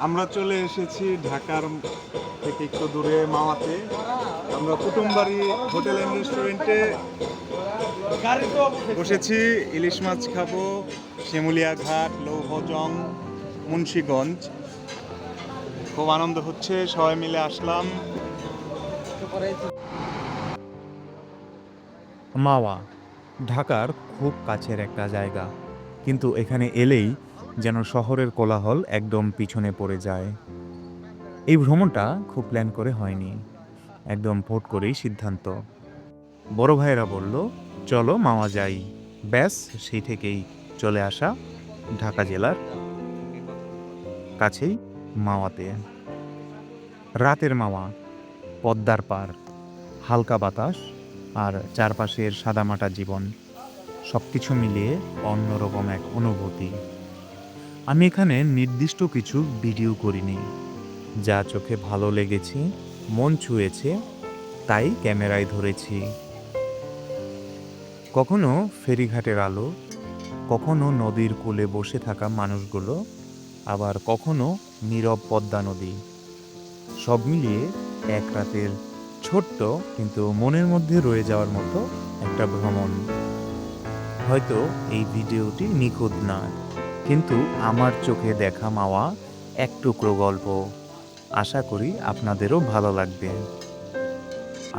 আমরা চলে এসেছি ঢাকার থেকে একটু দূরে মাওয়াতে। আমরা কুটুমবাড়ি হোটেল অ্যান্ড রেস্টুরেন্টে বসেছি। ইলিশ মাছ খাবো। শিমুলিয়া ঘাট, লৌহজং, মুন্সিগঞ্জ। খুব আনন্দ হচ্ছে, সবাই মিলে আসলাম। মাওয়া ঢাকার খুব কাছের একটা জায়গা, কিন্তু এখানে এলেই যেন শহরের কোলাহল একদম পিছনে পড়ে যায়। এই ভ্রমণটা খুব প্ল্যান করে হয়নি, একদম ভোট করেই সিদ্ধান্ত। বড় ভাইয়েরা বলল, চলো মাওয়া যাই। ব্যাস, সেই থেকেই চলে আসা ঢাকা জেলার কাছেই মাওয়াতে। রাতের মাওয়া, পদ্মার পার, হালকা বাতাস আর চারপাশের সাদামাটা জীবন, সবকিছু মিলিয়ে অন্যরকম এক অনুভূতি। আমি এখানে নির্দিষ্ট কিছু ভিডিও করিনি, যা চোখে ভালো লেগেছে, মন ছুঁয়েছে, তাই ক্যামেরায় ধরেছি। কখনো ফেরিঘাটের আলো, কখনো নদীর কূলে বসে থাকা মানুষগুলো, আবার কখনো নীরব পদ্মা নদী। সব মিলিয়ে এক রাতের ছোট্ট কিন্তু মনের মধ্যে রয়ে যাওয়ার মতো একটা ভ্রমণ। হয়তো এই ভিডিওটি নিখুঁত না, কিন্তু আমার চোখে দেখা মাওয়া এক টুকরো গল্প। আশা করি আপনাদেরও ভালো লাগবে।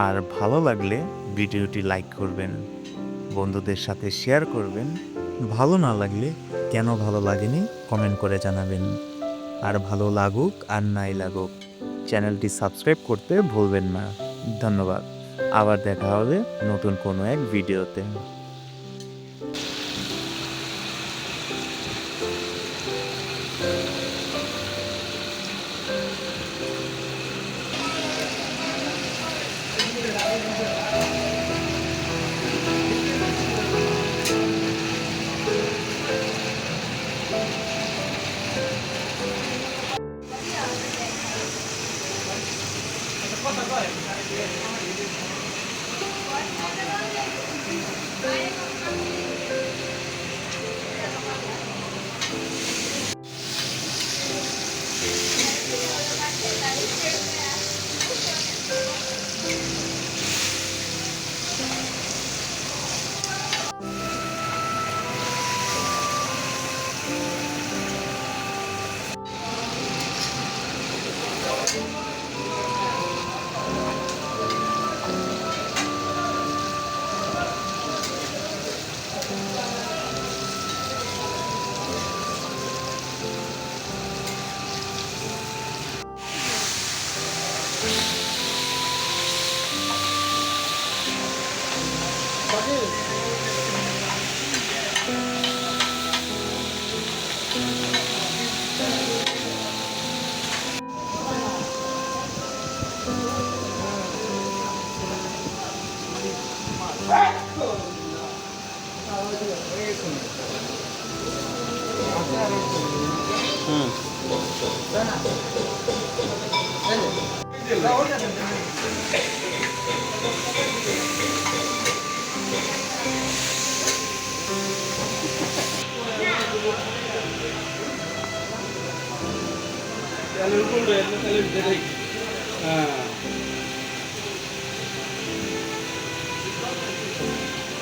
আর ভালো লাগলে ভিডিওটি লাইক করবেন, বন্ধুদের সাথে শেয়ার করবেন। ভালো না লাগলে কেন ভালো লাগেনি কমেন্ট করে জানাবেন। আর ভালো লাগুক আর নাই লাগুক, চ্যানেলটি সাবস্ক্রাইব করতে ভুলবেন না। ধন্যবাদ। আবার দেখা হবে নতুন কোনো এক ভিডিওতে।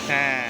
হ্যাঁ,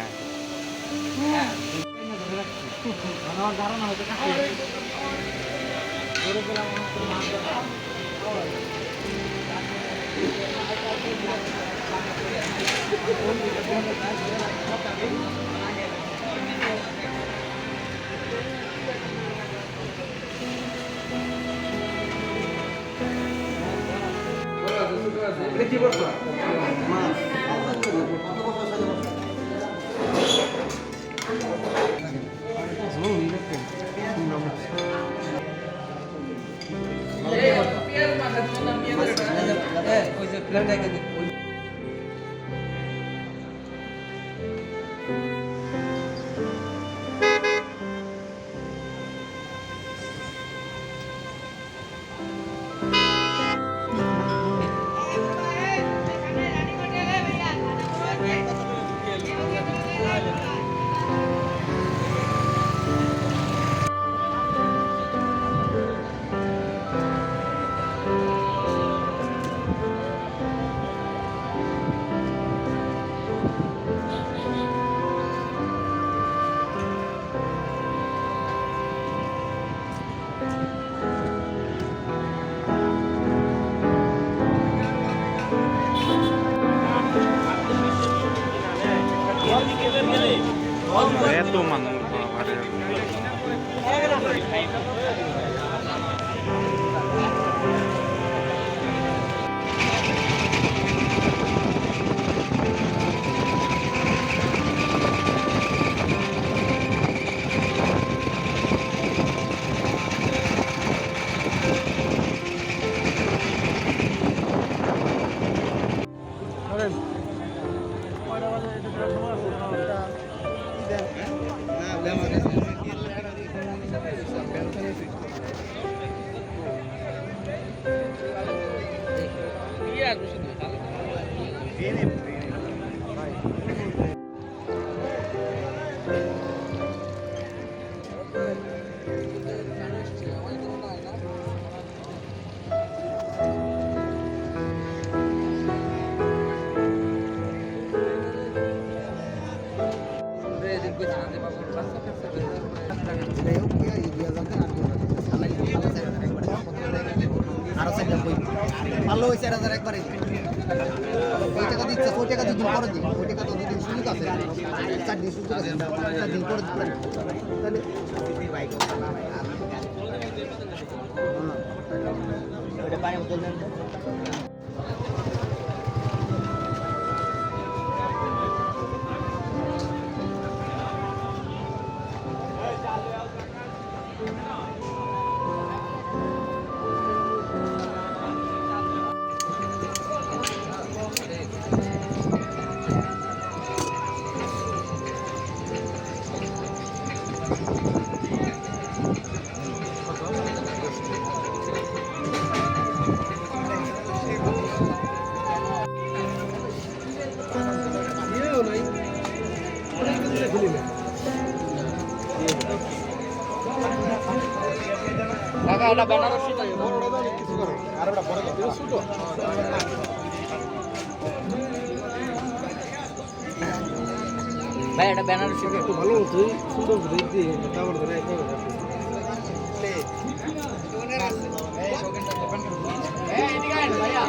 ভালো হয়েছে 4,000 একবারে ওই টাকা দিচ্ছে ওই টাকা দুদিন পরে দিই ওই টাকা তো দুদিন সুযোগ আছে 4 দিন সুযোগ আছে 4 দিন পরে দিতে তাহলে ওটা পানি বোতল দেন তো টাকা এটা বেনারসি তো বড়টা দাও কিছু করে আর এটা বড় দাও ছোট ভাই এটা বেনারসি একটু ভালো তুই ছোট করে দি তারপর ধরে এই করে লে দোকানের আছে এই দোকানটা দোকান এই এদিকে আয় ভাইয়া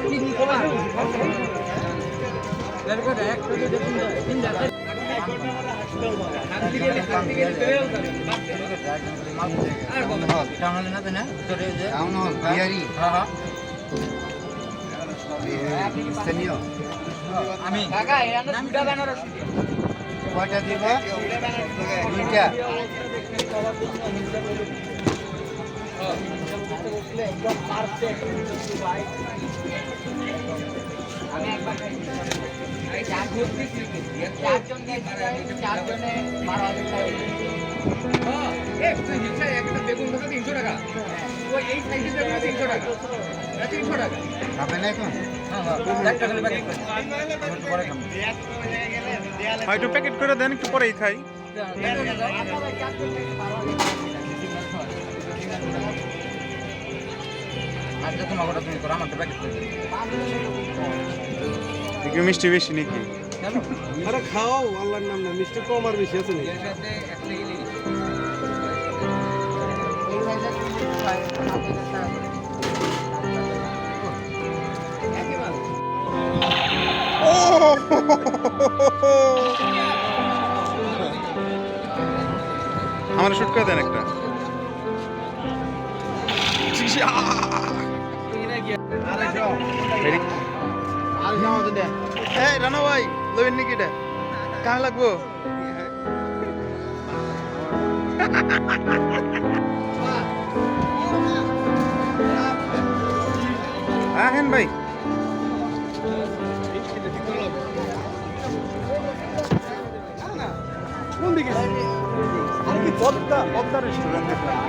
কি নি কমা লেট করে এক করে দেখুন তিন জায়গা আমি কয়টা দিব দুইটা আমি একবার বেগুন কত 300 টাকা ওই এই সাইজের বেগুন 300 টাকা 300 টাকা খাবেন এখন একটু প্যাকেট করে দেন একটু পরেই খাই একটু মিষ্টি বেশি নাকি আরে খাও আল্লাহর নাম না মিষ্টি কম আর বেশি আছে নাকি আমার শুট করে দেন একটা রানা ভাই লবেন নাকি এটা কামে লাগবো হ্যাঁ ভাই কোন দিকে পদ্মা রেস্টুরেন্ট দেখলাম